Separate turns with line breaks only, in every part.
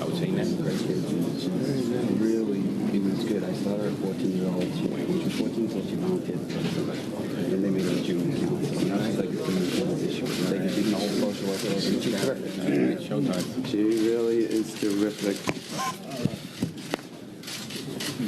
would say that.
Great kid. Really, it was good. I started at 14-year-old. She was 14 until she volunteered. And they made her a junior council. Now she's like a senior position. They just did the whole social work. She's terrific.
Showtime.
She really is terrific.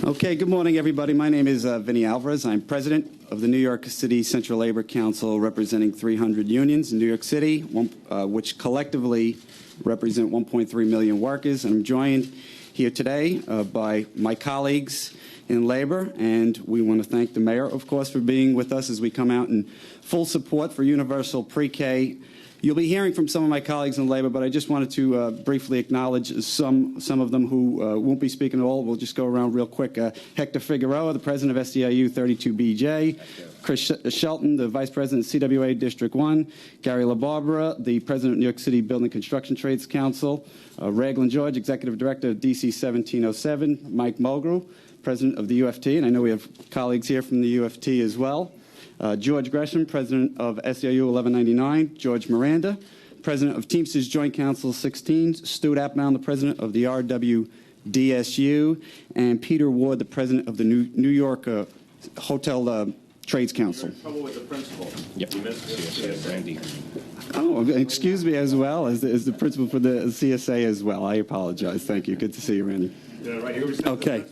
Okay, good morning, everybody. My name is Vinny Alvarez. I'm president of the New York City Central Labor Council, representing 300 unions in New York City, which collectively represent 1.3 million workers. And I'm joined here today by my colleagues in labor, and we want to thank the mayor, of course, for being with us as we come out in full support for universal pre-K. You'll be hearing from some of my colleagues in labor, but I just wanted to briefly acknowledge some of them who won't be speaking at all. We'll just go around real quick. Hector Figueroa, the president of SEIU 32BJ. Chris Shelton, the vice president of CWA District 1. Gary LaBarbera, the president of New York City Building Construction Trades Council. Raglan George, executive director of DC 1707. Mike Mulgrew, president of the UFT, and I know we have colleagues here from the UFT as well. George Gresham, president of SEIU 1199. George Miranda, president of Teamsters Joint Council 16. Stuart Applebaum, the president of the RWDSU. And Peter Ward, the president of the New York Hotel Trades Council.
Trouble with the principal.
Yep.
You missed
Randy.
Oh, excuse me as well, as the principal for the CSA as well. I apologize. Thank you. Good to see you, Randy.
Yeah, right here we stand.
Okay.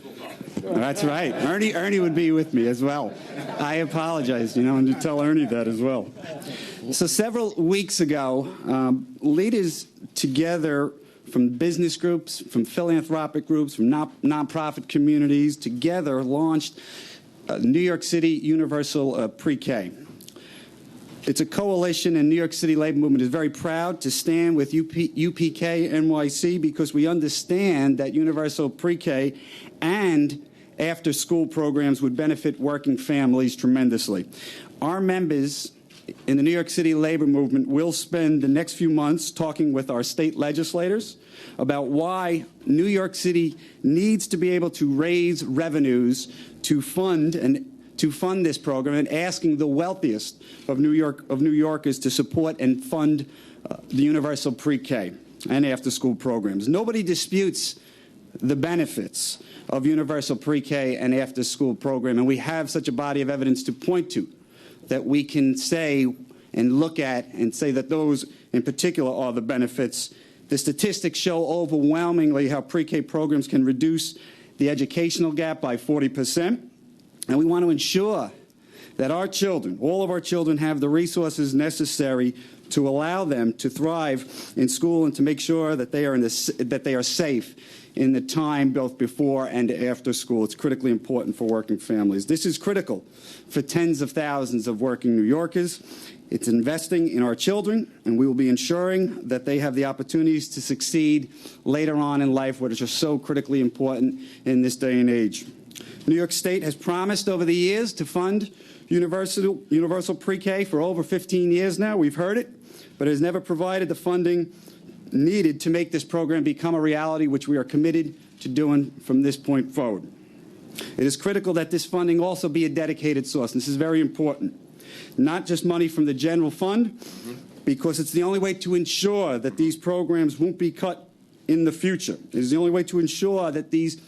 That's right. Ernie would be with me as well. I apologize, and to tell Ernie that as well. So several weeks ago, leaders together from business groups, from philanthropic groups, from nonprofit communities, together launched New York City Universal Pre-K. It's a coalition, and New York City Labor Movement is very proud to stand with UPK NYC because we understand that universal pre-K and after-school programs would benefit working families tremendously. Our members in the New York City Labor Movement will spend the next few months talking with our state legislators about why New York City needs to be able to raise revenues to fund this program, and asking the wealthiest of New Yorkers to support and fund the universal pre-K and after-school programs. Nobody disputes the benefits of universal pre-K and after-school program, and we have such a body of evidence to point to that we can say and look at and say that those in particular are the benefits. The statistics show overwhelmingly how pre-K programs can reduce the educational gap by 40%. And we want to ensure that our children, all of our children, have the resources necessary to allow them to thrive in school and to make sure that they are safe in the time both before and after school. It's critically important for working families. This is critical for tens of thousands of working New Yorkers. It's investing in our children, and we will be ensuring that they have the opportunities to succeed later on in life, which are so critically important in this day and age. New York State has promised over the years to fund universal pre-K for over 15 years now. We've heard it, but has never provided the funding needed to make this program become a reality, which we are committed to doing from this point forward. It is critical that this funding also be a dedicated source. This is very important. Not just money from the general fund, because it's the only way to ensure that these programs won't be cut in the future. It is the only way to ensure that these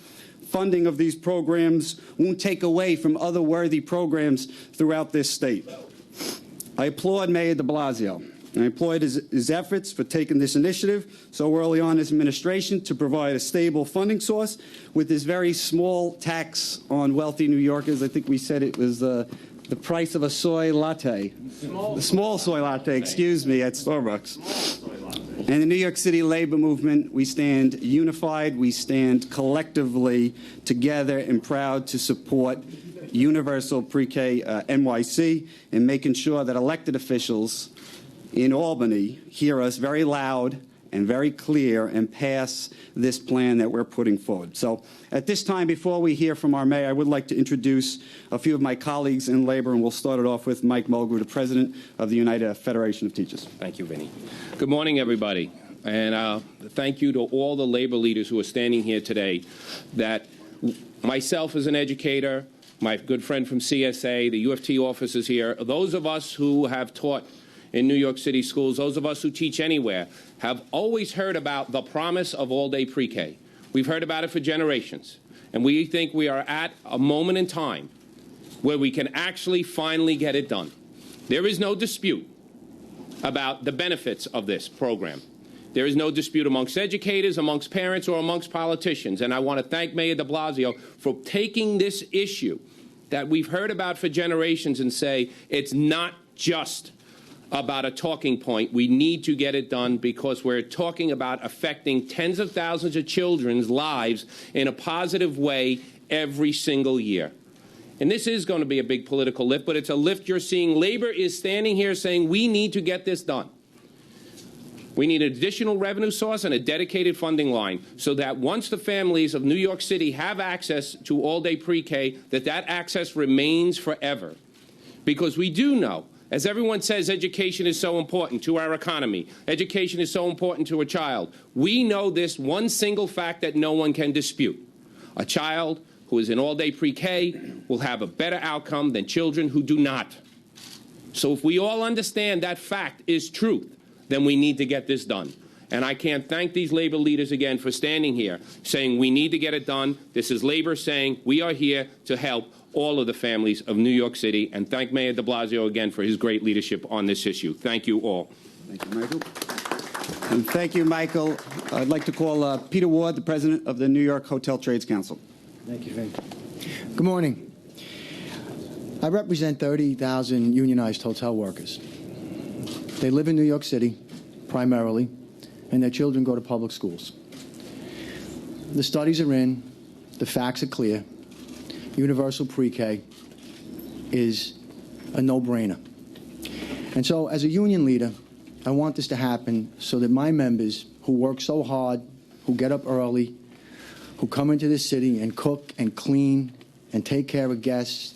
funding of these programs won't take away from other worthy programs throughout this state. I applaud Mayor de Blasio, and I applaud his efforts for taking this initiative so early on in his administration to provide a stable funding source with this very small tax on wealthy New Yorkers. I think we said it was the price of a soy latte. Small soy latte, excuse me, at Starbucks. And the New York City Labor Movement, we stand unified, we stand collectively together and proud to support universal pre-K NYC and making sure that elected officials in Albany hear us very loud and very clear and pass this plan that we're putting forward. So at this time, before we hear from our mayor, I would like to introduce a few of my colleagues in labor, and we'll start it off with Mike Mulgrew, the president of the United Federation of Teachers.
Thank you, Vinny. Good morning, everybody. And thank you to all the labor leaders who are standing here today. That myself as an educator, my good friend from CSA, the UFT officers here, those of us who have taught in New York City schools, those of us who teach anywhere, have always heard about the promise of all-day pre-K. We've heard about it for generations, and we think we are at a moment in time where we can actually finally get it done. There is no dispute about the benefits of this program. There is no dispute amongst educators, amongst parents, or amongst politicians. And I want to thank Mayor de Blasio for taking this issue that we've heard about for generations and say it's not just about a talking point. We need to get it done because we're talking about affecting tens of thousands of children's lives in a positive way every single year. And this is going to be a big political lift, but it's a lift you're seeing. Labor is standing here saying we need to get this done. We need an additional revenue source and a dedicated funding line so that once the families of New York City have access to all-day pre-K, that access remains forever. Because we do know, as everyone says, education is so important to our economy. Education is so important to a child. We know this one single fact that no one can dispute. A child who is in all-day pre-K will have a better outcome than children who do not. So if we all understand that fact is truth, then we need to get this done. And I can't thank these labor leaders again for standing here saying we need to get it done. This is labor saying we are here to help all of the families of New York City. And thank Mayor de Blasio again for his great leadership on this issue. Thank you all.
Thank you, Michael. And thank you, Michael. I'd like to call Peter Ward, the president of the New York Hotel Trades Council.
Thank you, Vin. Good morning. I represent 30,000 unionized hotel workers. They live in New York City, primarily, and their children go to public schools. The studies are in, the facts are clear. Universal pre-K is a no-brainer. And so, as a union leader, I want this to happen so that my members, who work so hard, who get up early, who come into this city and cook and clean and take care of guests,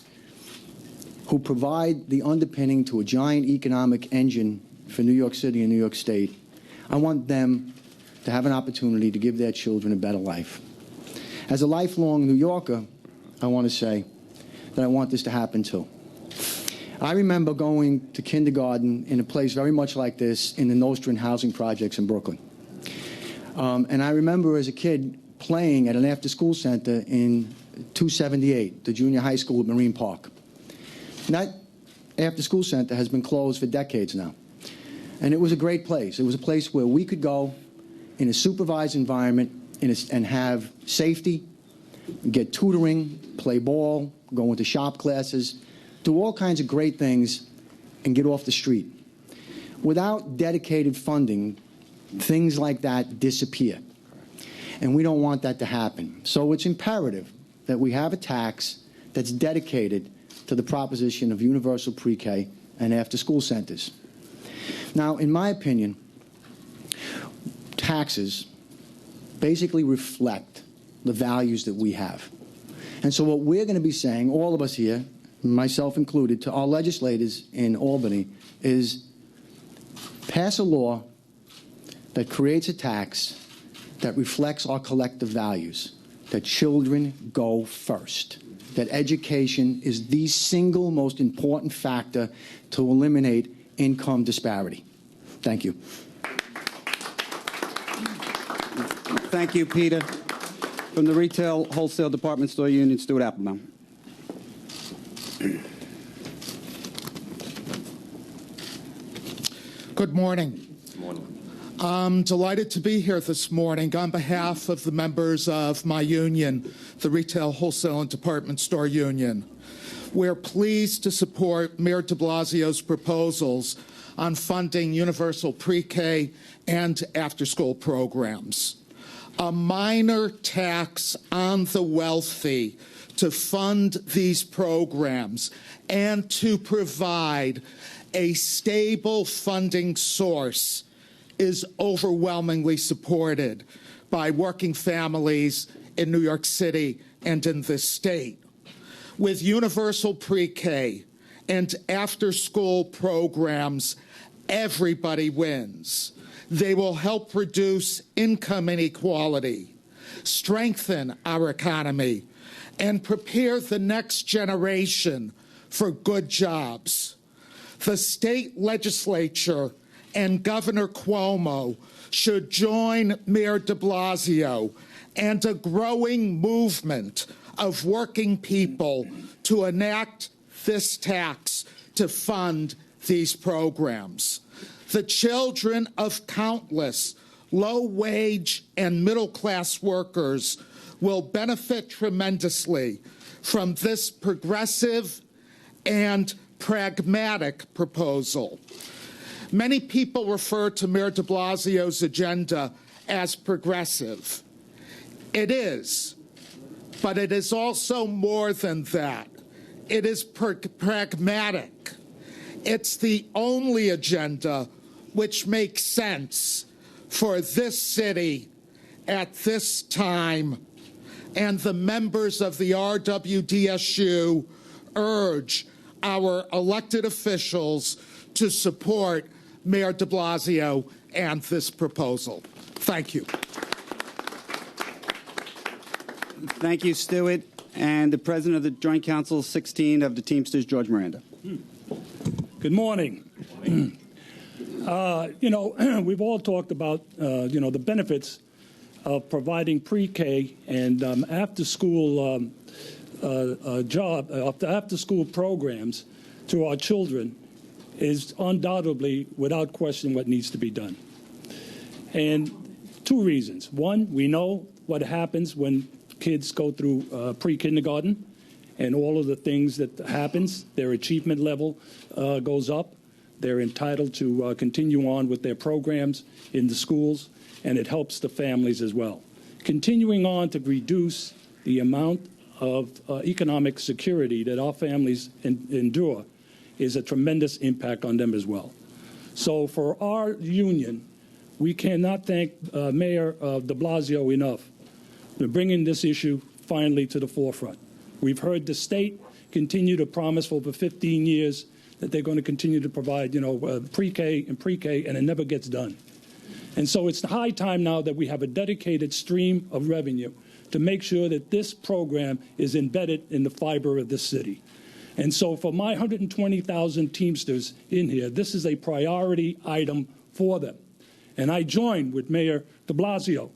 who provide the underpinning to a giant economic engine for New York City and New York State, I want them to have an opportunity to give their children a better life. As a lifelong New Yorker, I want to say that I want this to happen too. I remember going to kindergarten in a place very much like this in the Nostrand housing projects in Brooklyn. And I remember as a kid playing at an after-school center in 278, the junior high school at Marine Park. And that after-school center has been closed for decades now. And it was a great place. It was a place where we could go in a supervised environment and have safety, get tutoring, play ball, go into shop classes, do all kinds of great things, and get off the street. Without dedicated funding, things like that disappear. And we don't want that to happen. So it's imperative that we have a tax that's dedicated to the proposition of universal pre-K and after-school centers. Now, in my opinion, taxes basically reflect the values that we have. And so what we're going to be saying, all of us here, myself included, to our legislators in Albany, is pass a law that creates a tax that reflects our collective values, that children go first, that education is the single most important factor to eliminate income disparity. Thank you.
Thank you, Peter. From the Retail Wholesale Department Store Union, Stuart Applebaum.
Good morning.
Good morning.
I'm delighted to be here this morning on behalf of the members of my union, the Retail Wholesale and Department Store Union. We're pleased to support Mayor de Blasio's proposals on funding universal pre-K and after-school programs. A minor tax on the wealthy to fund these programs and to provide a stable funding source is overwhelmingly supported by working families in New York City and in this state. With universal pre-K and after-school programs, everybody wins. They will help reduce income inequality, strengthen our economy, and prepare the next generation for good jobs. the state legislature and Governor Cuomo should join Mayor de Blasio and a growing movement of working people to enact this tax to fund these programs. The children of countless low-wage and middle-class workers will benefit tremendously from this progressive and pragmatic proposal. Many people refer to Mayor de Blasio's agenda as progressive. It is, but it is also more than that. It is pragmatic. It's the only agenda which makes sense for this city at this time, and the members of the RWDSU urge our elected officials to support Mayor de Blasio and this proposal. Thank you.
Thank you, Stuart. And the President of the Joint Council 16 of the Teamsters, George Miranda.
Good morning. We've all talked about, the benefits of providing pre-K and after-school after-school programs to our children is undoubtedly, without question, what needs to be done. And two reasons. One, we know what happens when kids go through pre-kindergarten and all of the things that happens. Their achievement level goes up. They're entitled to continue on with their programs in the schools, and it helps the families as well. Continuing on to reduce the amount of economic security that our families endure is a tremendous impact on them as well. So for our union, we cannot thank Mayor de Blasio enough for bringing this issue finally to the forefront. We've heard the state continue to promise for over 15 years that they're going to continue to provide, pre-K, and it never gets done. And so it's high time now that we have a dedicated stream of revenue to make sure that this program is embedded in the fiber of this city. And so for my 120,000 Teamsters in here, this is a priority item for them. And I join with Mayor de Blasio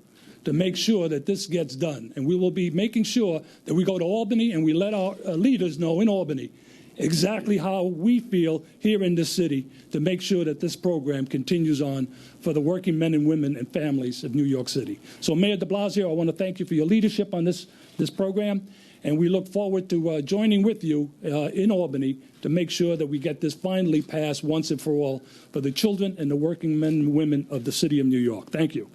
to make sure that this gets done. And we will be making sure that we go to Albany and we let our leaders know in Albany exactly how we feel here in this city to make sure that this program continues on for the working men and women and families of New York City. So Mayor de Blasio, I want to thank you for your leadership on this program, and we look forward to joining with you in Albany to make sure that we get this finally passed once and for all for the children and the working men and women of the city of New York. Thank you.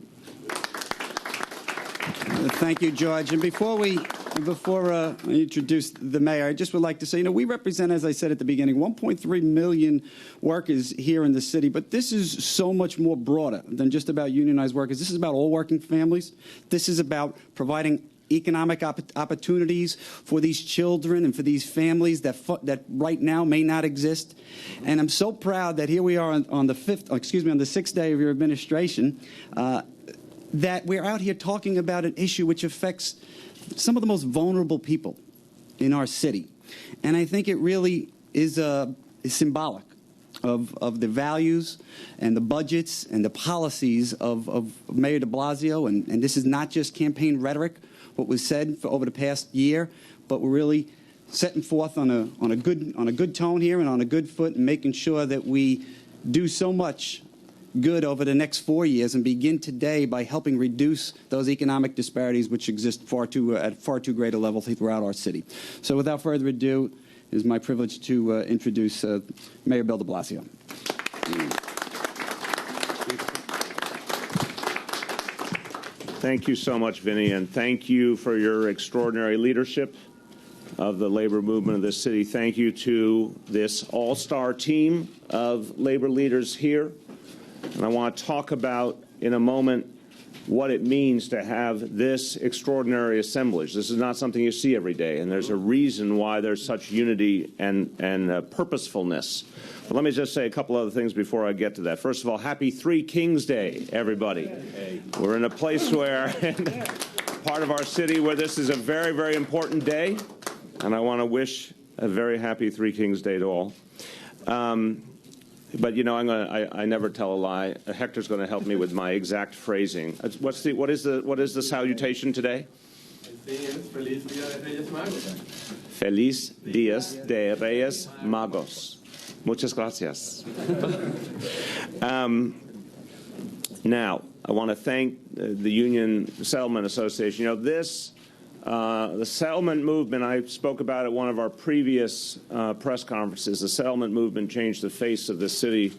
Thank you, George. And before I introduce the mayor, I just would like to say, we represent, as I said at the beginning, 1.3 million workers here in the city. But this is so much more broader than just about unionized workers. This is about all working families. This is about providing economic opportunities for these children and for these families that right now may not exist. And I'm so proud that here we are on the 6th day of your administration, that we're out here talking about an issue which affects some of the most vulnerable people in our city. And I think it really is symbolic of the values and the budgets and the policies of Mayor de Blasio. And this is not just campaign rhetoric, what was said for over the past year, but we're really setting forth on a good tone here and on a good foot and making sure that we do so much good over the next 4 years and begin today by helping reduce those economic disparities which exist at far too great a level throughout our city. So without further ado, it is my privilege to introduce Mayor Bill de Blasio.
Thank you so much, Vinny, and thank you for your extraordinary leadership of the labor movement of this city. Thank you to this all-star team of labor leaders here. And I want to talk about, in a moment, what it means to have this extraordinary assemblage. This is not something you see every day, and there's a reason why there's such unity and purposefulness. But let me just say a couple other things before I get to that. First of all, happy Three Kings Day, everybody. We're in a place where, part of our city where this is a very, very important day, and I want to wish a very happy Three Kings Day to all. But you know, I never tell a lie. Hector's going to help me with my exact phrasing. What is the salutation today?
Feliz Día de Reyes Magos.
Feliz Días de Reyes Magos. Muchas gracias. Now, I want to thank the Union Settlement Association. You know, the settlement movement, I spoke about at one of our previous press conferences. The settlement movement changed the face of the city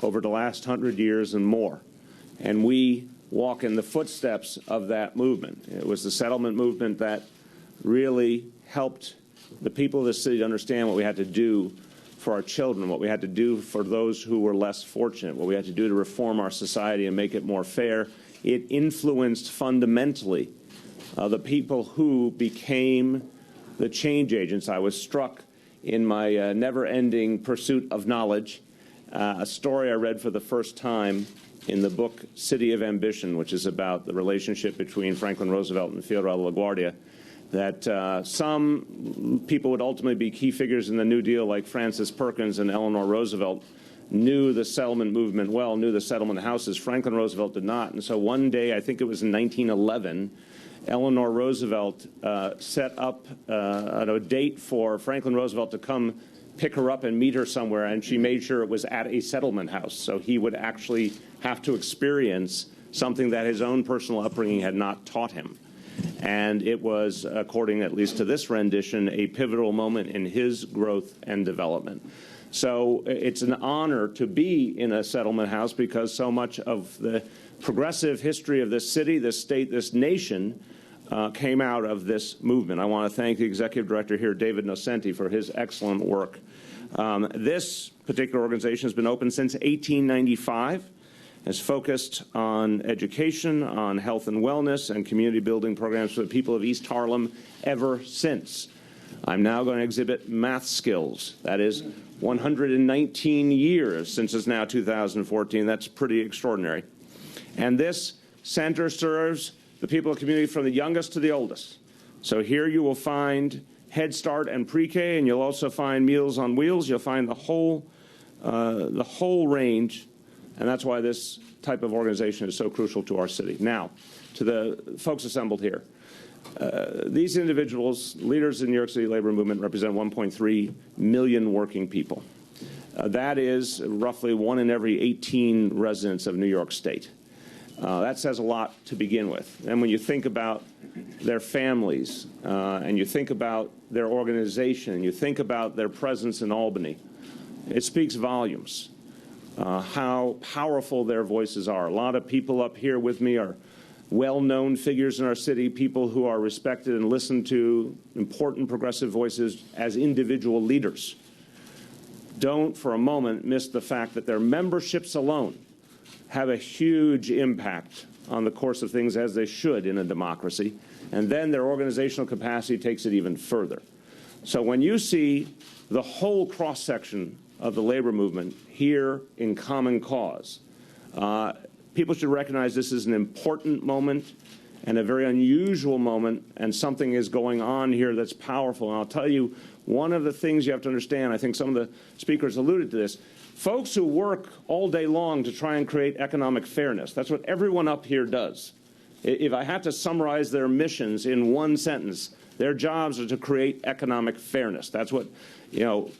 over the last 100 years and more. And we walk in the footsteps of that movement. It was the settlement movement that really helped the people of the city to understand what we had to do for our children, what we had to do for those who were less fortunate, what we had to do to reform our society and make it more fair. It influenced fundamentally the people who became the change agents. I was struck in my never-ending pursuit of knowledge, a story I read for the first time in the book City of Ambition, which is about the relationship between Franklin Roosevelt and Theodore LaGuardia, that some people would ultimately be key figures in the New Deal, like Francis Perkins and Eleanor Roosevelt, knew the settlement movement well, knew the settlement houses. Franklin Roosevelt did not. And so one day, I think it was in 1911, Eleanor Roosevelt set up a date for Franklin Roosevelt to come pick her up and meet her somewhere, and she made sure it was at a settlement house, so he would actually have to experience something that his own personal upbringing had not taught him. And it was, according at least to this rendition, a pivotal moment in his growth and development. So it's an honor to be in a settlement house because so much of the progressive history of this city, this state, this nation came out of this movement. I want to thank the executive director here, David Nocenti, for his excellent work. This particular organization has been open since 1895. Has focused on education, on health and wellness, and community building programs for the people of East Harlem ever since. I'm now going to exhibit math skills. That is 119 years since it's now 2014. That's pretty extraordinary. And this center serves the people of the community from the youngest to the oldest. So here you will find Head Start and pre-K, and you'll also find Meals on Wheels. You'll find the whole range. And that's why this type of organization is so crucial to our city. Now, to the folks assembled here. These individuals, leaders in the New York City labor movement, represent 1.3 million working people. That is roughly 1 in every 18 residents of New York State. That says a lot to begin with. And when you think about their families, and you think about their organization, and you think about their presence in Albany, it speaks volumes. How powerful their voices are. A lot of people up here with me are well-known figures in our city, people who are respected and listened to, important progressive voices as individual leaders. Don't for a moment miss the fact that their memberships alone have a huge impact on the course of things, as they should in a democracy, and then their organizational capacity takes it even further. So when you see the whole cross-section of the labor movement here in common cause, people should recognize this is an important moment and a very unusual moment, and something is going on here that's powerful. And I'll tell you, one of the things you have to understand, I think some of the speakers alluded to this, folks who work all day long to try and create economic fairness, that's what everyone up here does. If I had to summarize their missions in one sentence, their jobs are to create economic fairness. That's what,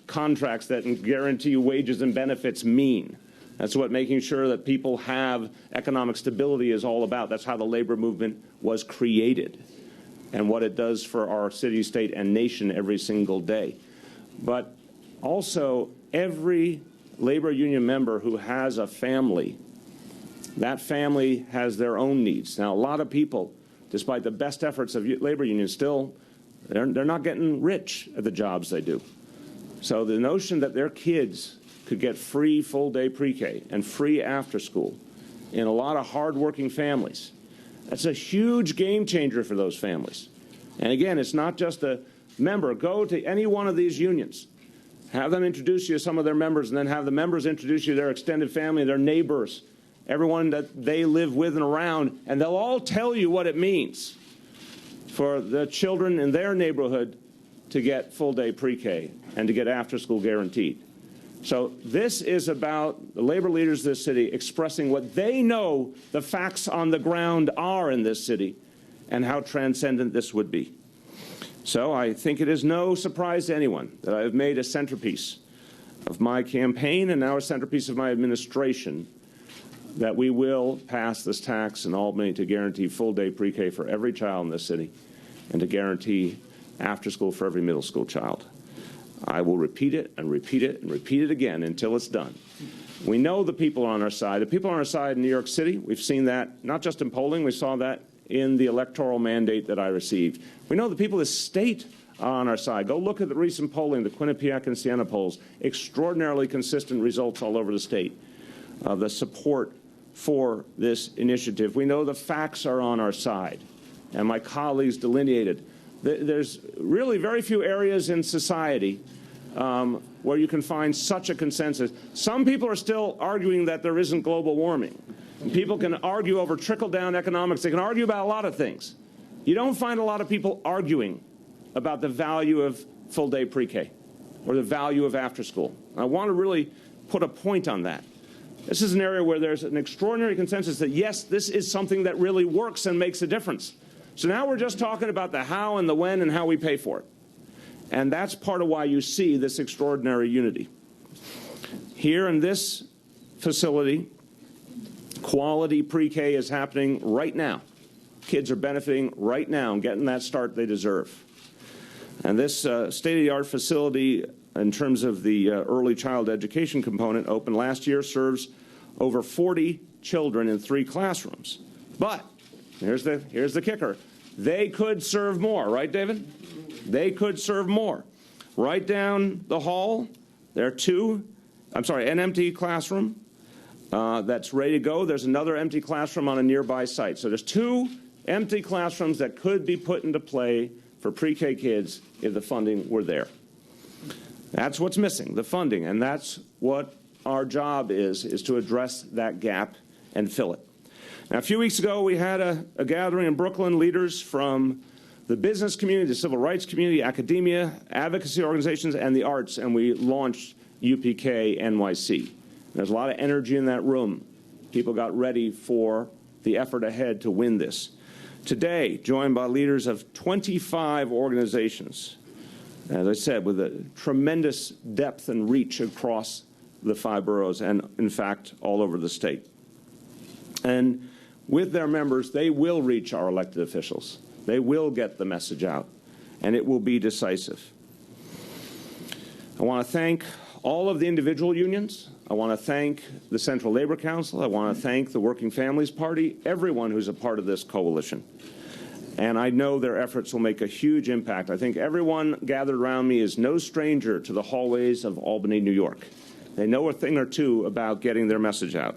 contracts that guarantee wages and benefits mean. That's what making sure that people have economic stability is all about. That's how the labor movement was created and what it does for our city, state, and nation every single day. But also, every labor union member who has a family, that family has their own needs. Now, a lot of people, despite the best efforts of labor unions, still, they're not getting rich at the jobs they do. So the notion that their kids could get free full-day pre-K and free after school in a lot of hard-working families, that's a huge game changer for those families. And again, it's not just a member. Go to any one of these unions. Have them introduce you to some of their members, and then have the members introduce you to their extended family, their neighbors, everyone that they live with and around, and they'll all tell you what it means for the children in their neighborhood to get full-day pre-K and to get after-school guaranteed. So this is about the labor leaders of this city expressing what they know the facts on the ground are in this city and how transcendent this would be. So I think it is no surprise to anyone that I have made a centerpiece of my campaign and now a centerpiece of my administration that we will pass this tax in Albany to guarantee full-day pre-K for every child in this city and to guarantee after school for every middle school child. I will repeat it and repeat it and repeat it again until it's done. We know the people are on our side. The people on our side in New York City, we've seen that not just in polling, we saw that in the electoral mandate that I received. We know the people of the state are on our side. Go look at the recent polling, the Quinnipiac and Siena polls, extraordinarily consistent results all over the state of the support for this initiative. We know the facts are on our side, and my colleagues delineated. There's really very few areas in society where you can find such a consensus. Some people are still arguing that there isn't global warming. And people can argue over trickle-down economics. They can argue about a lot of things. You don't find a lot of people arguing about the value of full-day pre-K or the value of after-school. I want to really put a point on that. This is an area where there's an extraordinary consensus that, yes, this is something that really works and makes a difference. So now we're just talking about the how and the when and how we pay for it. And that's part of why you see this extraordinary unity. Here in this facility, quality pre-K is happening right now. Kids are benefiting right now and getting that start they deserve. And this state-of-the-art facility, in terms of the early child education component, opened last year, serves over 40 children in 3 classrooms. But here's the kicker. They could serve more, right, David? They could serve more. Right down the hall, there are an empty classroom that's ready to go. There's another empty classroom on a nearby site. So there's 2 empty classrooms that could be put into play for pre-K kids if the funding were there. That's what's missing, the funding, and that's what our job is to address that gap and fill it. Now, a few weeks ago, we had a gathering in Brooklyn, leaders from the business community, the civil rights community, academia, advocacy organizations, and the arts, and we launched UPK NYC. There's a lot of energy in that room. People got ready for the effort ahead to win this. Today, joined by leaders of 25 organizations, as I said, with a tremendous depth and reach across the 5 boroughs and, in fact, all over the state. And with their members, they will reach our elected officials. They will get the message out, and it will be decisive. I want to thank all of the individual unions. I want to thank the Central Labor Council. I want to thank the Working Families Party, everyone who's a part of this coalition. And I know their efforts will make a huge impact. I think everyone gathered around me is no stranger to the hallways of Albany, New York. They know a thing or two about getting their message out.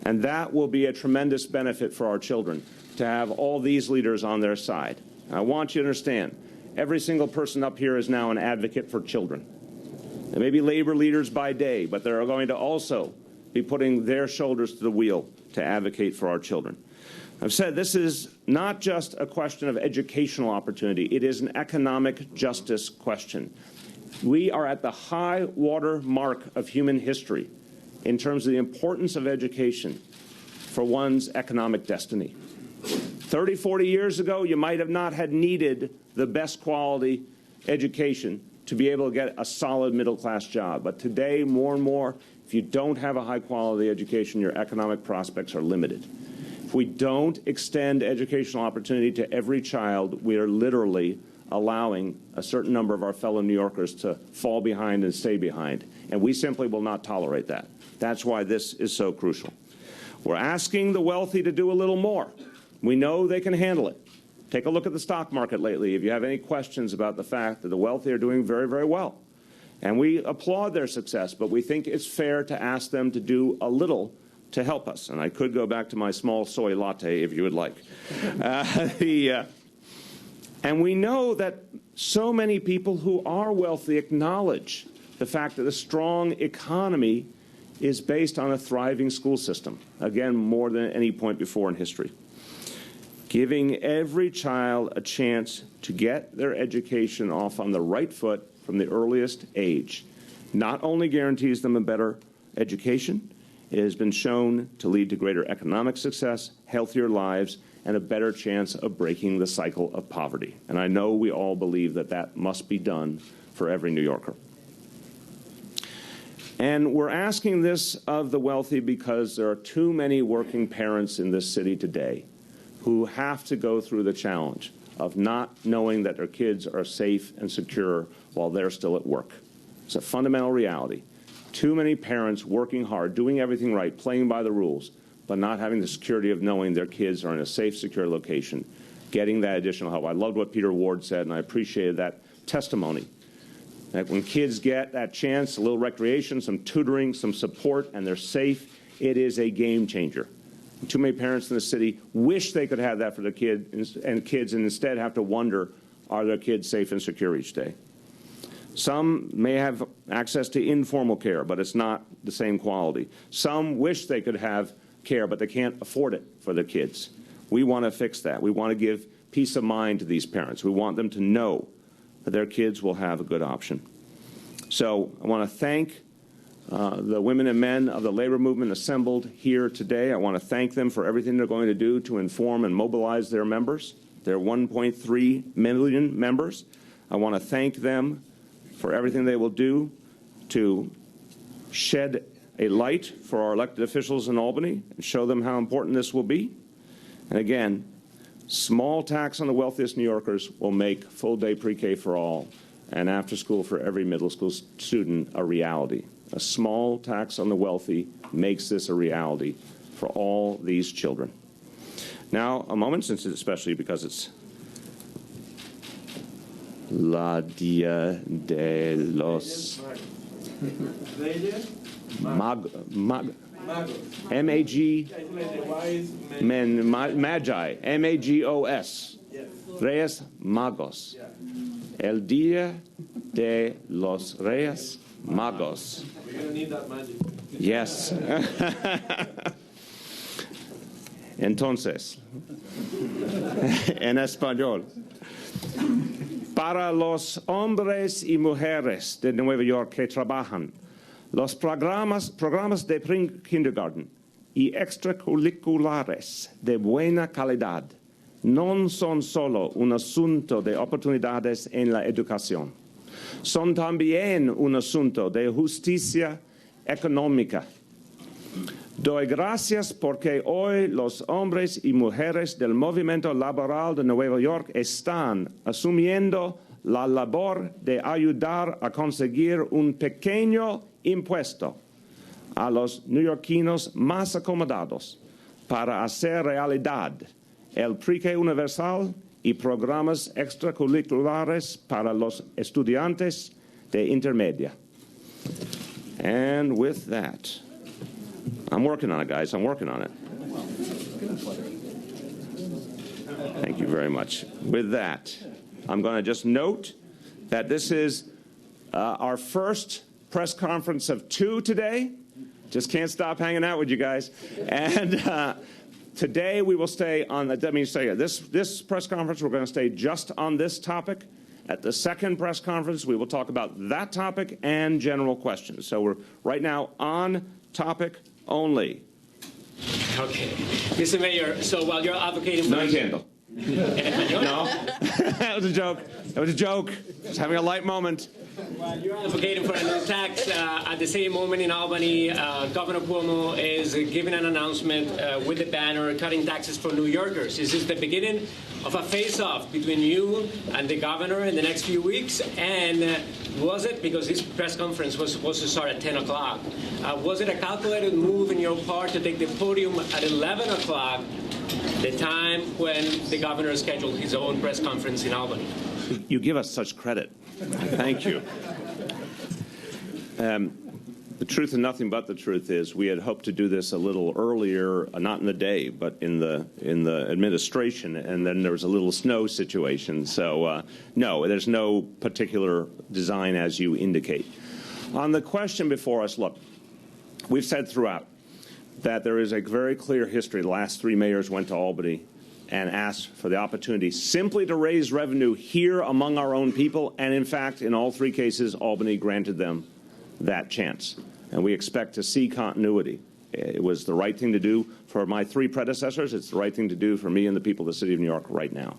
And that will be a tremendous benefit for our children, to have all these leaders on their side. I want you to understand, every single person up here is now an advocate for children. They may be labor leaders by day, but they're going to also be putting their shoulders to the wheel to advocate for our children. I've said this is not just a question of educational opportunity. It is an economic justice question. We are at the high water mark of human history in terms of the importance of education for one's economic destiny. 30, 40 years ago, you might have not had needed the best quality education to be able to get a solid middle-class job. But today, more and more, if you don't have a high-quality education, your economic prospects are limited. If we don't extend educational opportunity to every child, we are literally allowing a certain number of our fellow New Yorkers to fall behind and stay behind. And we simply will not tolerate that. That's why this is so crucial. We're asking the wealthy to do a little more. We know they can handle it. Take a look at the stock market lately if you have any questions about the fact that the wealthy are doing very, very well. And we applaud their success, but we think it's fair to ask them to do a little to help us. And I could go back to my small soy latte if you would like. And we know that so many people who are wealthy acknowledge the fact that a strong economy is based on a thriving school system. Again, more than any point before in history. Giving every child a chance to get their education off on the right foot from the earliest age not only guarantees them a better education, it has been shown to lead to greater economic success, healthier lives, and a better chance of breaking the cycle of poverty. And I know we all believe that that must be done for every New Yorker. And we're asking this of the wealthy because there are too many working parents in this city today who have to go through the challenge of not knowing that their kids are safe and secure while they're still at work. It's a fundamental reality. Too many parents working hard, doing everything right, playing by the rules, but not having the security of knowing their kids are in a safe, secure location, getting that additional help. I loved what Peter Ward said, and I appreciated that testimony. That when kids get that chance, a little recreation, some tutoring, some support, and they're safe, it is a game changer. And too many parents in the city wish they could have that for their kids and instead have to wonder, are their kids safe and secure each day? Some may have access to informal care, but it's not the same quality. Some wish they could have care, but they can't afford it for their kids. We want to fix that. We want to give peace of mind to these parents. We want them to know that their kids will have a good option. So I want to thank the women and men of the labor movement assembled here today. I want to thank them for everything they're going to do to inform and mobilize their members, their 1.3 million members. I want to thank them for everything they will do to shed a light for our elected officials in Albany and show them how important this will be. And again, small tax on the wealthiest New Yorkers will make full-day pre-K for all and after school for every middle school student a reality. A small tax on the wealthy makes this a reality for all these children. Now, a moment, especially because it's La Dia de los M-A-G, Magi, M-A-G-O-S, Reyes Magos. El Dia de los Reyes Magos.
We're going to need that magic.
Yes. Entonces, en español. Para los hombres y mujeres de Nueva York que trabajan, los programas de kindergarten y extracurriculares de buena calidad no son solo un asunto de oportunidades en la educación, son también un asunto de justicia económica. Doy gracias porque hoy los hombres y mujeres del movimiento laboral de Nueva York están asumiendo la labor de ayudar a conseguir un pequeño impuesto a los neoyorquinos más acomodados para hacer realidad el pre-K universal y programas extracurriculares para los estudiantes de intermedia. And with that, I'm working on it, guys. I'm working on it. Thank you very much. With that, I'm going to just note that this is our first press conference of 2 today. Just can't stop hanging out with you guys. And today we will stay on, this press conference, we're going to stay just on this topic. At the second press conference, we will talk about that topic and general questions. So we're right now on topic only.
Okay. Mr. Mayor, so while you're advocating for...
No entiendo. No, that was a joke. That was a joke. Just having a light moment.
While you're advocating for a new tax, at the same moment in Albany, Governor Cuomo is giving an announcement with the banner cutting taxes for New Yorkers. Is this the beginning of a face-off between you and the governor in the next few weeks? And was it, because this press conference was supposed to start at 10 o'clock, was it a calculated move in your part to take the podium at 11 o'clock, the time when the governor scheduled his own press conference in Albany?
You give us such credit. Thank you. The truth and nothing but the truth is we had hoped to do this a little earlier, not in the day, but in the administration, and then there was a little snow situation. So, no, there's no particular design as you indicate. On the question before us, look, we've said throughout that there is a very clear history. The last 3 mayors went to Albany and asked for the opportunity simply to raise revenue here among our own people, and in fact, in all 3 cases, Albany granted them that chance. And we expect to see continuity. It was the right thing to do for my three predecessors. It's the right thing to do for me and the people of the city of New York right now.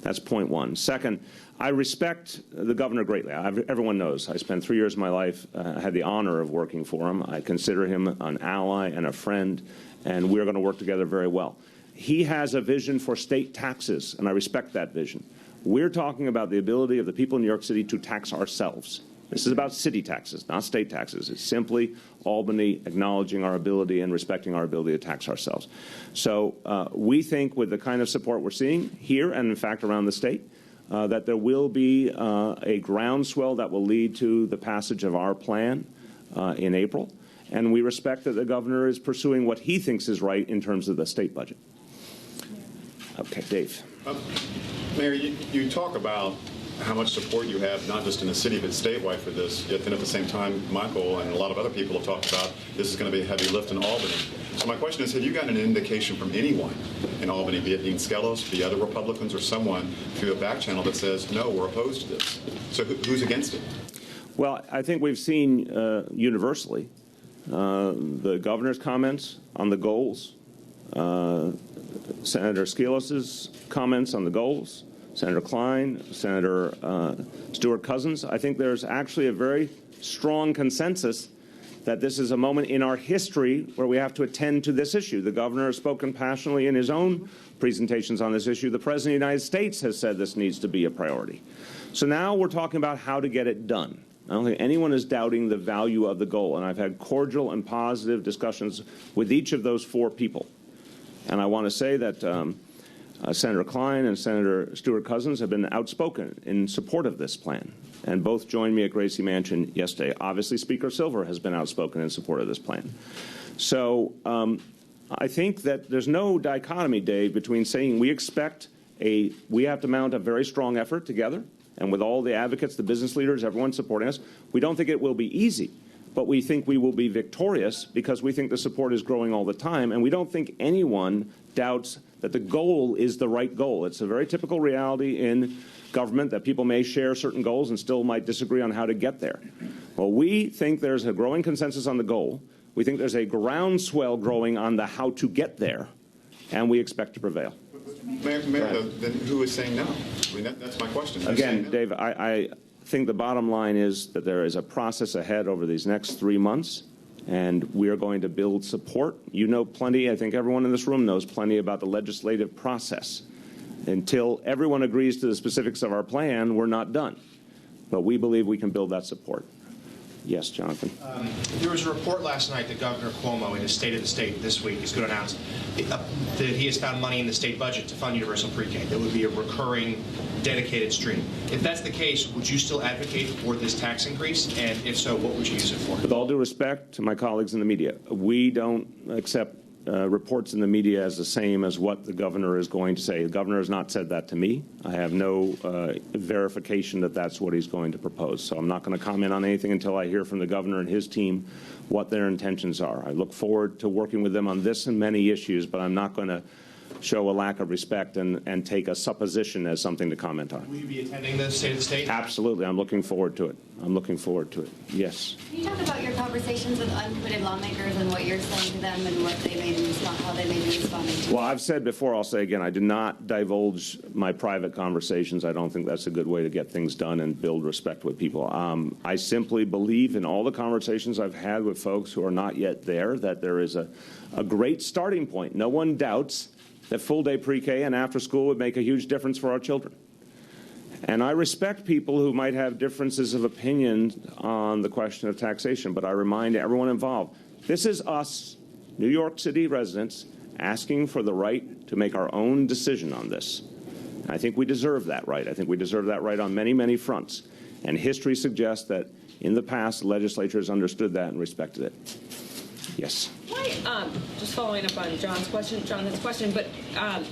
That's point one. Second, I respect the governor greatly. Everyone knows I spent 3 years of my life, I had the honor of working for him. I consider him an ally and a friend, and we're going to work together very well. He has a vision for state taxes, and I respect that vision. We're talking about the ability of the people in New York City to tax ourselves. This is about city taxes, not state taxes. It's simply Albany acknowledging our ability and respecting our ability to tax ourselves. So we think with the kind of support we're seeing here and, in fact, around the state, that there will be a groundswell that will lead to the passage of our plan in April. And we respect that the governor is pursuing what he thinks is right in terms of the state budget. Okay, Dave.
Mayor, you talk about how much support you have, not just in the city, but statewide for this. Yet then at the same time, Michael and a lot of other people have talked about this is going to be a heavy lift in Albany. So my question is, have you gotten an indication from anyone in Albany, be it Dean Skelos, be other Republicans, or someone through a back channel that says, no, we're opposed to this? So who's against it?
Well, I think we've seen universally the governor's comments on the goals, Senator Skelos's comments on the goals, Senator Klein, Senator Stewart Cousins. I think there's actually a very strong consensus that this is a moment in our history where we have to attend to this issue. The governor has spoken passionately in his own presentations on this issue. The President of the United States has said this needs to be a priority. So now we're talking about how to get it done. I don't think anyone is doubting the value of the goal, and I've had cordial and positive discussions with each of those four people. And I want to say that Senator Klein and Senator Stewart Cousins have been outspoken in support of this plan, and both joined me at Gracie Mansion yesterday. Obviously, Speaker Silver has been outspoken in support of this plan. So I think that there's no dichotomy, Dave, between saying we have to mount a very strong effort together, and with all the advocates, the business leaders, everyone supporting us. We don't think it will be easy, but we think we will be victorious because we think the support is growing all the time, and we don't think anyone doubts that the goal is the right goal. It's a very typical reality in government that people may share certain goals and still might disagree on how to get there. Well, we think there's a growing consensus on the goal. We think there's a groundswell growing on the how to get there, and we expect to prevail.
Mayor, then who is saying no? I mean, that's my question.
Again, Dave, I think the bottom line is that there is a process ahead over these next 3 months, and we are going to build support. You know plenty, I think everyone in this room knows plenty about the legislative process. Until everyone agrees to the specifics of our plan, we're not done. But we believe we can build that support. Yes, Jonathan.
There was a report last night that Governor Cuomo, in his State of the State this week, is going to announce that he has found money in the state budget to fund universal pre-K. That would be a recurring, dedicated stream. If that's the case, would you still advocate for this tax increase? And if so, what would you use it for?
With all due respect to my colleagues in the media, we don't accept reports in the media as the same as what the governor is going to say. The governor has not said that to me. I have no verification that that's what he's going to propose. So I'm not going to comment on anything until I hear from the governor and his team what their intentions are. I look forward to working with them on this and many issues, but I'm not going to show a lack of respect and take a supposition as something to comment on.
Will you be attending the State of the State?
Absolutely. I'm looking forward to it. I'm looking forward to it. Yes.
Can you talk about your conversations with uncommitted lawmakers and what you're saying to them and what they may be how they may be responding to?
Well, I've said before, I'll say again, I do not divulge my private conversations. I don't think that's a good way to get things done and build respect with people. I simply believe in all the conversations I've had with folks who are not yet there that there is a great starting point. No one doubts that full-day pre-K and after school would make a huge difference for our children. And I respect people who might have differences of opinion on the question of taxation, but I remind everyone involved, this is us, New York City residents, asking for the right to make our own decision on this. And I think we deserve that right. I think we deserve that right on many, many fronts. And history suggests that in the past, the legislature has understood that and respected it. Yes.
Just following up on Jonathan's question, but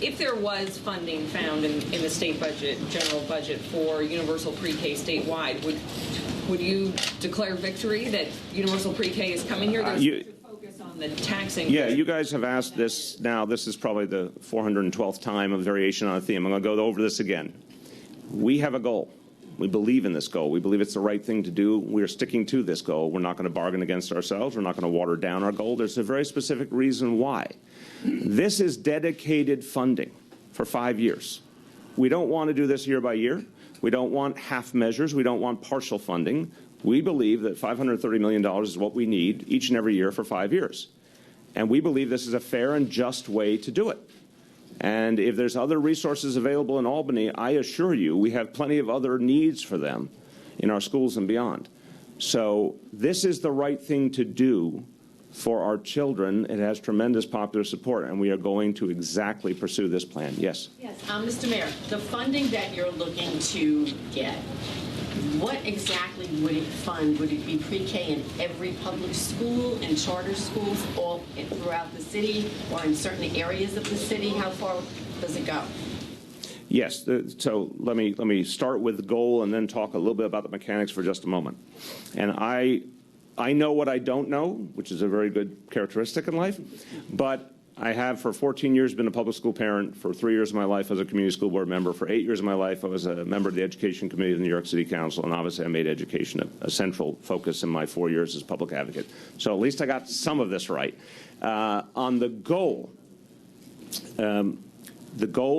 if there was funding found in the state budget, general budget for universal pre-K statewide, would you declare victory that universal pre-K is coming here? There's such a focus on the taxing.
Yeah, you guys have asked this now. This is probably the 412th time of variation on a theme. I'm going to go over this again. We have a goal. We believe in this goal. We believe it's the right thing to do. We're sticking to this goal. We're not going to bargain against ourselves. We're not going to water down our goal. There's a very specific reason why. This is dedicated funding for 5 years. We don't want to do this year by year. We don't want half measures. We don't want partial funding. We believe that $530 million is what we need each and every year for 5 years. And we believe this is a fair and just way to do it. And if there's other resources available in Albany, I assure you we have plenty of other needs for them in our schools and beyond. So this is the right thing to do for our children. It has tremendous popular support, and we are going to exactly pursue this plan. Yes?
Yes, Mr. Mayor, the funding that you're looking to get, what exactly would it fund? Would it be pre-K in every public school and charter schools all throughout the city or in certain areas of the city? How far does it go?
Yes. So let me start with the goal and then talk a little bit about the mechanics for just a moment. And I know what I don't know, which is a very good characteristic in life, but I have for 14 years been a public school parent, for 3 years of my life as a community school board member, for 8 years of my life I was a member of the Education Committee of the New York City Council, and obviously I made education a central focus in my 4 years as public advocate. So at least I got some of this right. On the goal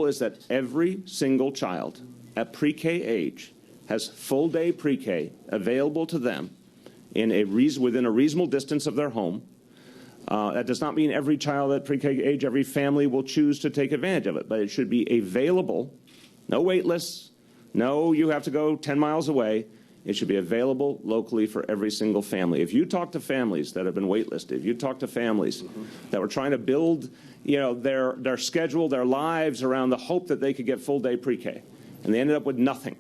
is that every single child at pre-K age has full-day pre-K available to them within a reasonable distance of their home. That does not mean every child at pre-K age, every family will choose to take advantage of it, but it should be available, no wait lists, no you have to go 10 miles away. It should be available locally for every single family. If you talk to families that have been waitlisted, if you talk to families that were trying to build their schedule, their lives around the hope that they could get full-day pre-K, and they ended up with nothing.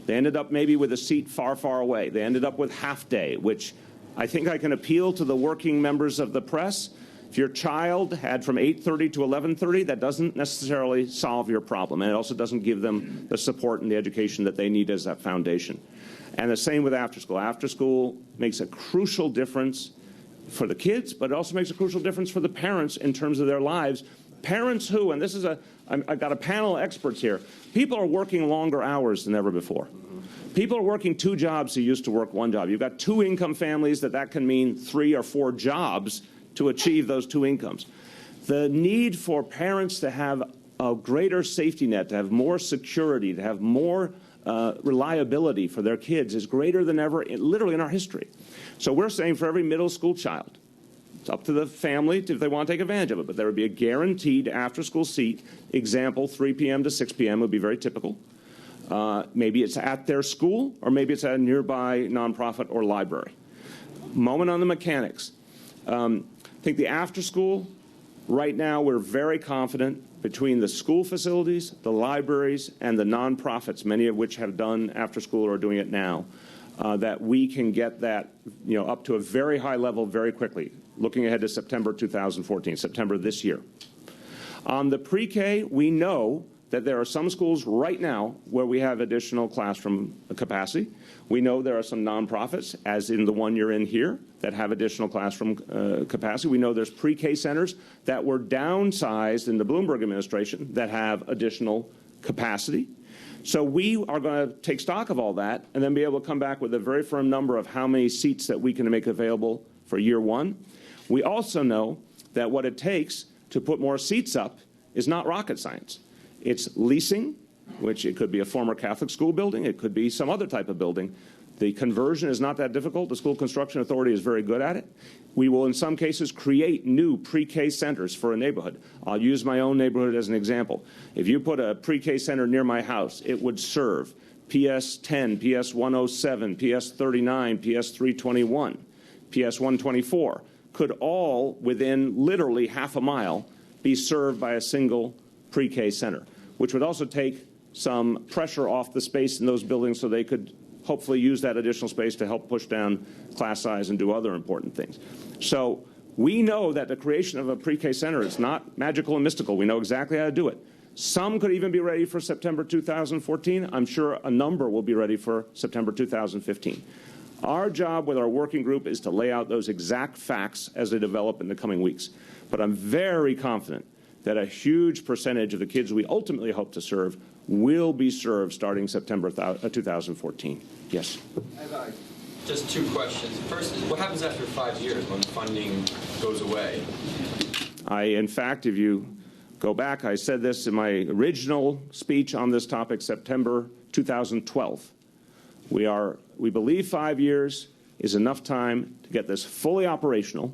They ended up maybe with a seat far, far away. They ended up with half-day, which I think I can appeal to the working members of the press. If your child had from 8:30 to 11:30, that doesn't necessarily solve your problem, and it also doesn't give them the support and the education that they need as that foundation. And the same with after school. After school makes a crucial difference for the kids, but it also makes a crucial difference for the parents in terms of their lives. Parents who, and this is I've got a panel of experts here, people are working longer hours than ever before. People are working 2 jobs who used to work 1 job. You've got 2 income families that can mean 3 or 4 jobs to achieve those 2 incomes. The need for parents to have a greater safety net, to have more security, to have more reliability for their kids is greater than ever, literally in our history. So we're saying for every middle school child, it's up to the family if they want to take advantage of it, but there would be a guaranteed after-school seat. Example, 3 p.m. to 6 p.m. would be very typical. Maybe it's at their school, or maybe it's at a nearby nonprofit or library. Moment on the mechanics. I think the after school, right now we're very confident between the school facilities, the libraries, and the nonprofits, many of which have done after school or are doing it now, that we can get that up to a very high level very quickly, looking ahead to September 2014, September this year. On the pre-K, we know that there are some schools right now where we have additional classroom capacity. We know there are some nonprofits, as in the one you're in here, that have additional classroom capacity. We know there's pre-K centers that were downsized in the Bloomberg administration that have additional capacity. So we are going to take stock of all that and then be able to come back with a very firm number of how many seats that we can make available for year 1. We also know that what it takes to put more seats up is not rocket science. It's leasing, which it could be a former Catholic school building. It could be some other type of building. The conversion is not that difficult. The School Construction Authority is very good at it. We will, in some cases, create new pre-K centers for a neighborhood. I'll use my own neighborhood as an example. If you put a pre-K center near my house, it would serve PS 10, PS 107, PS 39, PS 321, PS 124, could all, within literally half a mile, be served by a single pre-K center, which would also take some pressure off the space in those buildings so they could hopefully use that additional space to help push down class size and do other important things. So we know that the creation of a pre-K center is not magical and mystical. We know exactly how to do it. Some could even be ready for September 2014. I'm sure a number will be ready for September 2015. Our job with our working group is to lay out those exact facts as they develop in the coming weeks. But I'm very confident that a huge percentage of the kids we ultimately hope to serve will be served starting September 2014. Yes?
I have just two questions. First, what happens after 5 years when funding goes away?
In fact, if you go back, I said this in my original speech on this topic, September 2012. We believe 5 years is enough time to get this fully operational,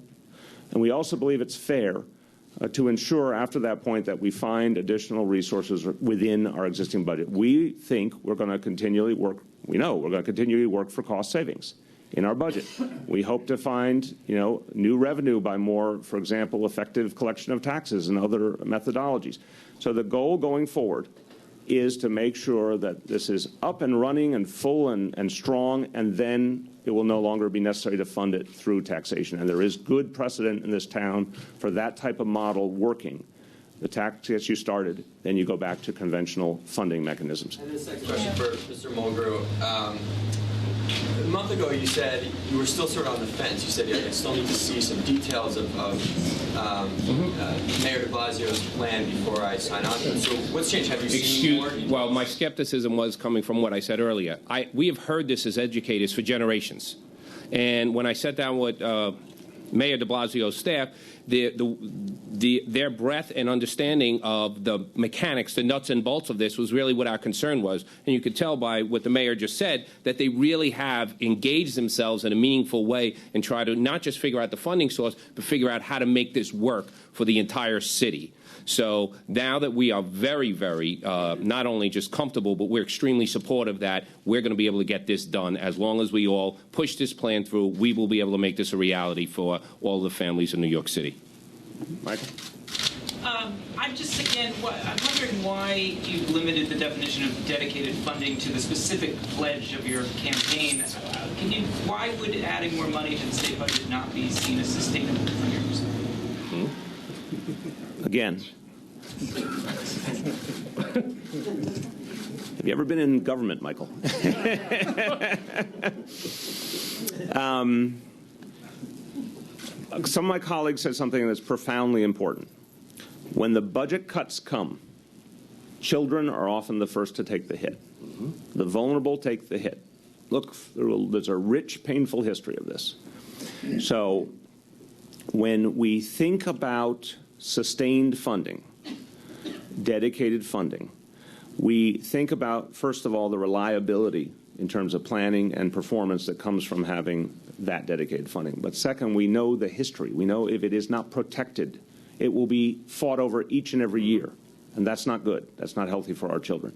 and we also believe it's fair to ensure after that point that we find additional resources within our existing budget. We think we're going to continually work, we know we're going to continually work for cost savings in our budget. We hope to find, new revenue by more, for example, effective collection of taxes and other methodologies. So the goal going forward is to make sure that this is up and running and full and strong, and then it will no longer be necessary to fund it through taxation. And there is good precedent in this town for that type of model working. The tax gets you started, then you go back to conventional funding mechanisms.
And this next question for Mr. Mulgrew. A month ago, you said you were still sort of on the fence. You said, I still need to see some details of Mayor de Blasio's plan before I sign on to it. So what's changed? Have you seen more?
Well, my skepticism was coming from what I said earlier. We have heard this as educators for generations. And when I sat down with Mayor de Blasio's staff, their breadth and understanding of the mechanics, the nuts and bolts of this was really what our concern was. And you could tell by what the mayor just said that they really have engaged themselves in a meaningful way and try to not just figure out the funding source, but figure out how to make this work for the entire city. So now that we are very, very not only just comfortable, but we're extremely supportive that we're going to be able to get this done. As long as we all push this plan through, we will be able to make this a reality for all the families in New York City.
Michael?
I'm just, again, I'm wondering why you limited the definition of dedicated funding to the specific pledge of your campaign. Why would adding more money to the state budget not be seen as sustainable from your perspective?
Again, have you ever been in government, Michael? Some of my colleagues said something that's profoundly important. When the budget cuts come, children are often the first to take the hit. The vulnerable take the hit. Look, there's a rich, painful history of this. So when we think about sustained funding, dedicated funding, we think about, first of all, the reliability in terms of planning and performance that comes from having that dedicated funding. But second, we know the history. We know if it is not protected, it will be fought over each and every year. And that's not good. That's not healthy for our children.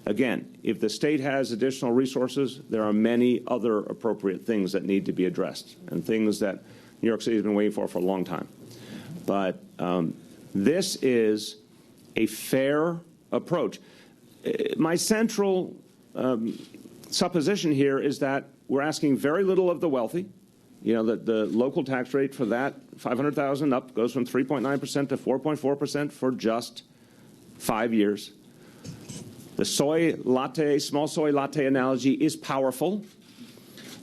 Again, if the state has additional resources, there are many other appropriate things that need to be addressed and things that New York City has been waiting for a long time. But this is a fair approach. My central supposition here is that we're asking very little of the wealthy. You know, the local tax rate for that, $500,000 up, goes from 3.9% to 4.4% for just 5 years. The soy latte, small soy latte analogy is powerful.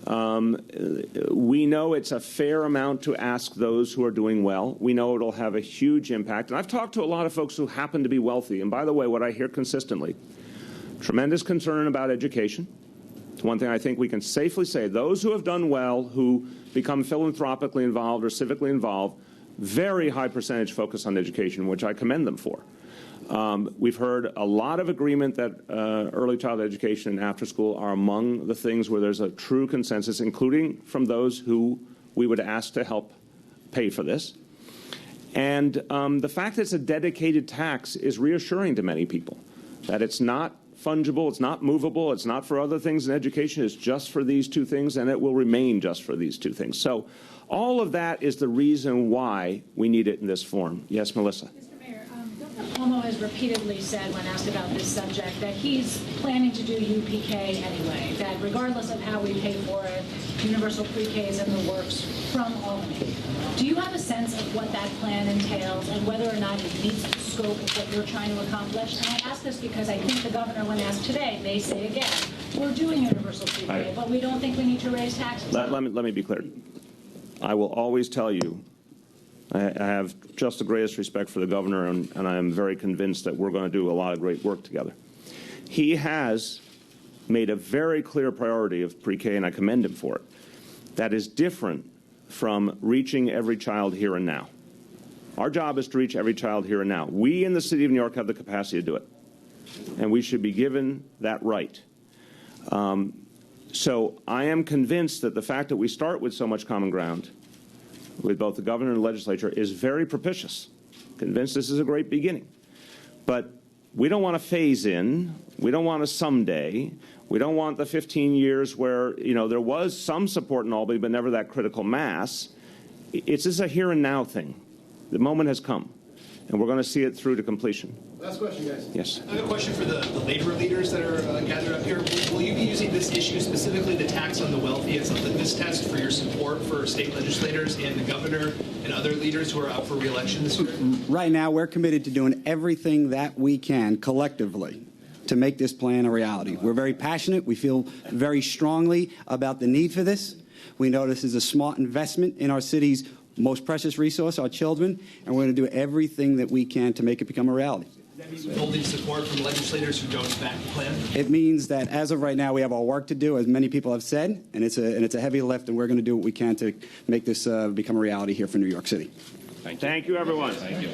We know it's a fair amount to ask those who are doing well. We know it'll have a huge impact. And I've talked to a lot of folks who happen to be wealthy. And by the way, what I hear consistently, tremendous concern about education. It's one thing I think we can safely say. Those who have done well, who become philanthropically involved or civically involved, very high percentage focus on education, which I commend them for. We've heard a lot of agreement that early childhood education and after school are among the things where there's a true consensus, including from those who we would ask to help pay for this. And the fact that it's a dedicated tax is reassuring to many people, that it's not fungible, it's not movable, it's not for other things in education, it's just for these two things, and it will remain just for these two things. So all of that is the reason why we need it in this form. Yes, Melissa?
Cuomo has repeatedly said, when asked about this subject, that he's planning to do UPK anyway, that regardless of how we pay for it, universal pre-K is in the works from Albany. Do you have a sense of what that plan entails and whether or not it meets the scope of what you're trying to accomplish? And I ask this because I think the governor, when asked today, may say again, we're doing universal pre-K, but we don't think we need to raise taxes.
Let me be clear. I will always tell you I have just the greatest respect for the governor, and I am very convinced that we're going to do a lot of great work together. He has made a very clear priority of pre-K, and I commend him for it. That is different from reaching every child here and now. Our job is to reach every child here and now. We in the city of New York have the capacity to do it, and we should be given that right. So I am convinced that the fact that we start with so much common ground with both the governor and the legislature is very propitious. Convinced this is a great beginning. But we don't want to phase in. We don't want to someday. We don't want the 15 years where, there was some support in Albany, but never that critical mass. It's just a here and now thing. The moment has come, and we're going to see it through to completion.
Last question, guys.
Yes.
I have a question for the labor leaders that are gathered up here. Will you be using this issue, specifically the tax on the wealthy, as a litmus test for your support for state legislators and the governor and other leaders who are up for re-election this year?
Right now, we're committed to doing everything that we can collectively to make this plan a reality. We're very passionate. We feel very strongly about the need for this. We know this is a smart investment in our city's most precious resource, our children, and we're going to do everything that we can to make it become a reality.
Does that mean withholding support from legislators who don't back the plan?
It means that as of right now, we have our work to do, as many people have said, and it's a heavy lift, and we're going to do what we can to make this become a reality here for New York City.
Thank you, everyone.
Thank you.